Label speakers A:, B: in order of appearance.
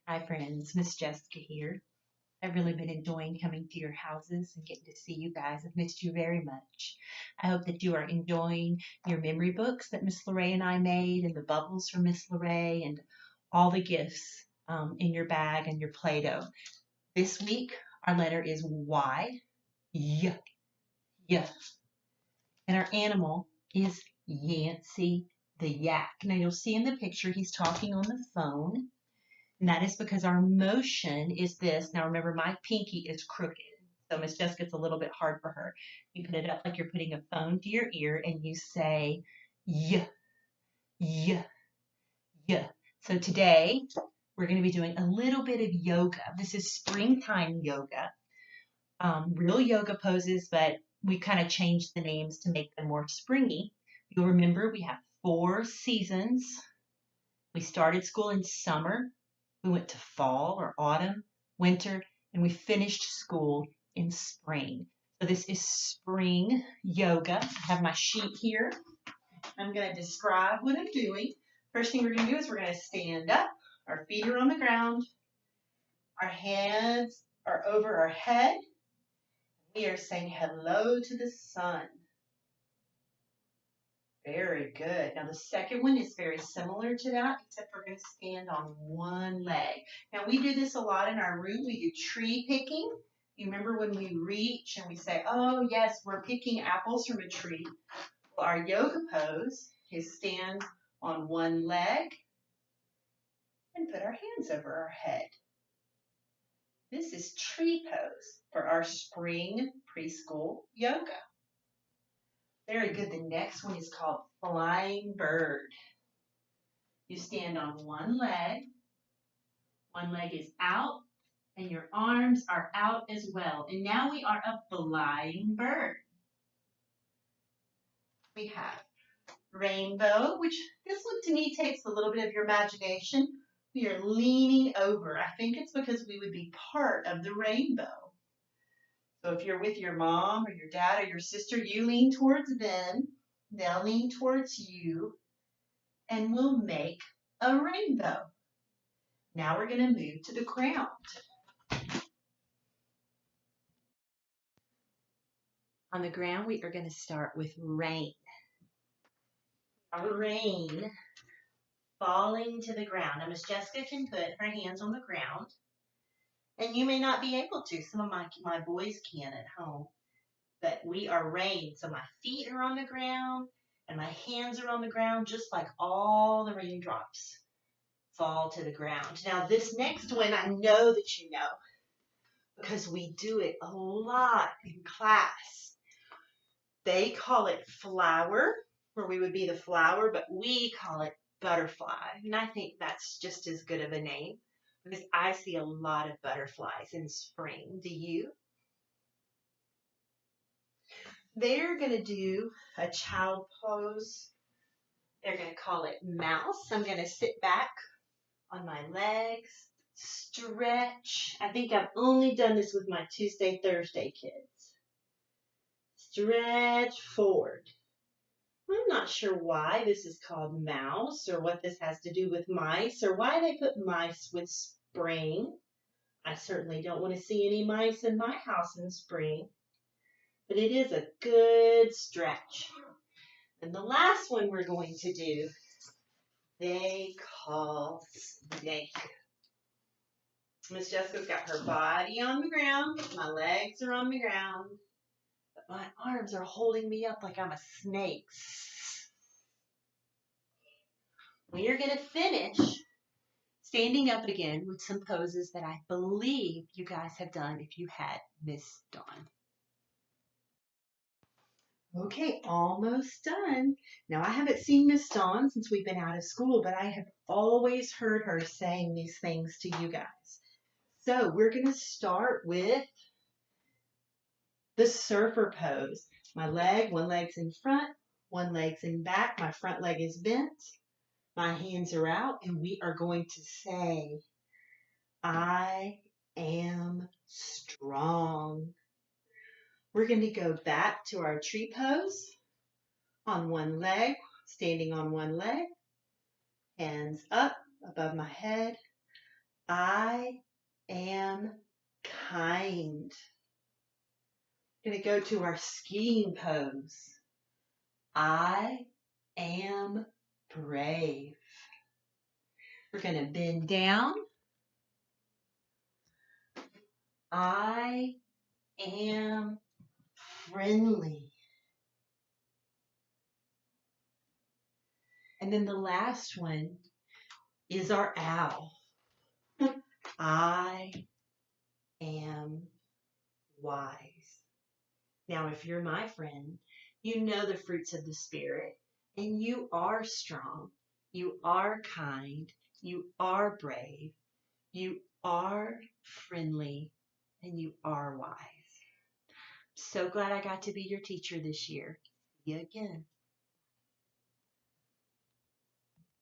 A: Hi, friends. Miss Jessica here. I've really been enjoying coming to your houses and getting to see you guys. I've missed you very much. I hope that you are enjoying your memory books that Miss Lorraine and I made, and the bubbles from Miss Lorraine, and all the gifts in your bag and your Play-Doh. This week, our letter is Y. Y. Y. And our animal is Yancey the yak. Now, you'll see in the picture he's talking on the phone. And that is because our motion is this. Now remember, my pinky is crooked. So Miss Jessica, it's a little bit hard for her. You put it up like you're putting a phone to your ear and you say y, y, y. So today we're going to be doing a little bit of yoga. This is springtime yoga. Real yoga poses, but we kind of changed the names to make them more springy. You'll remember we have 4 seasons. We started school in summer. We went to fall or autumn, winter, and we finished school in spring. So this is spring yoga. I have my sheet here. I'm going to describe what I'm doing. First thing we're going to do is we're going to stand up. Our feet are on the ground. Our hands are over our head. We are saying hello to the sun. Very good. Now the second one is very similar to that, except we're going to stand on one leg. Now we do this a lot in our room. We do tree picking. You remember when we reach and we say, oh yes, we're picking apples from a tree. Well, our yoga pose is stand on one leg and put our hands over our head. This is tree pose for our spring preschool yoga. Very good. The next one is called flying bird. You stand on one leg is out, and your arms are out as well. And now we are a flying bird. We have rainbow, which this one to me takes a little bit of your imagination. We are leaning over. I think it's because we would be part of the rainbow. So if you're with your mom or your dad or your sister, you lean towards them, they'll lean towards you, and we'll make a rainbow. Now we're going to move to the ground. On the ground, we are going to start with rain. Our rain falling to the ground. Now, Miss Jessica can put her hands on the ground, and you may not be able to. Some of my boys can at home, but we are rain. So my feet are on the ground, and my hands are on the ground, just like all the raindrops fall to the ground. Now, this next one, I know that you know, because we do it a lot in class. They call it flower, where we would be the flower, but we call it butterfly. And I think that's just as good of a name because I see a lot of butterflies in spring. Do you? They're going to do a child pose. They're going to call it mouse. I'm going to sit back on my legs, stretch. I think I've only done this with my Tuesday, Thursday kids. Stretch forward. I'm not sure why this is called mouse or what this has to do with mice or why they put mice with spring. I certainly don't want to see any mice in my house in spring, but it is a good stretch. And the last one we're going to do, they call snake. Miss Jessica's got her body on the ground, my legs are on the ground, but my arms are holding me up like I'm a snake. We are going to finish standing up again with some poses that I believe you guys have done if you had Miss Dawn. Okay, almost done. Now, I haven't seen Miss Dawn since we've been out of school, but I have always heard her saying these things to you guys. So we're going to start with the surfer pose. My leg, one leg's in front, one leg's in back. My front leg is bent. My hands are out, and we are going to say, I am strong. We're going to go back to our tree pose on one leg, standing on one leg, hands up above my head. I am kind. Going to go to our skiing pose. I am brave. We're going to bend down. I am friendly. And then the last one is our owl. I am wise. Now, if you're my friend, you know the fruits of the Spirit, and you are strong, you are kind, you are brave, you are friendly, and you are wise. So glad I got to be your teacher this year. See you again.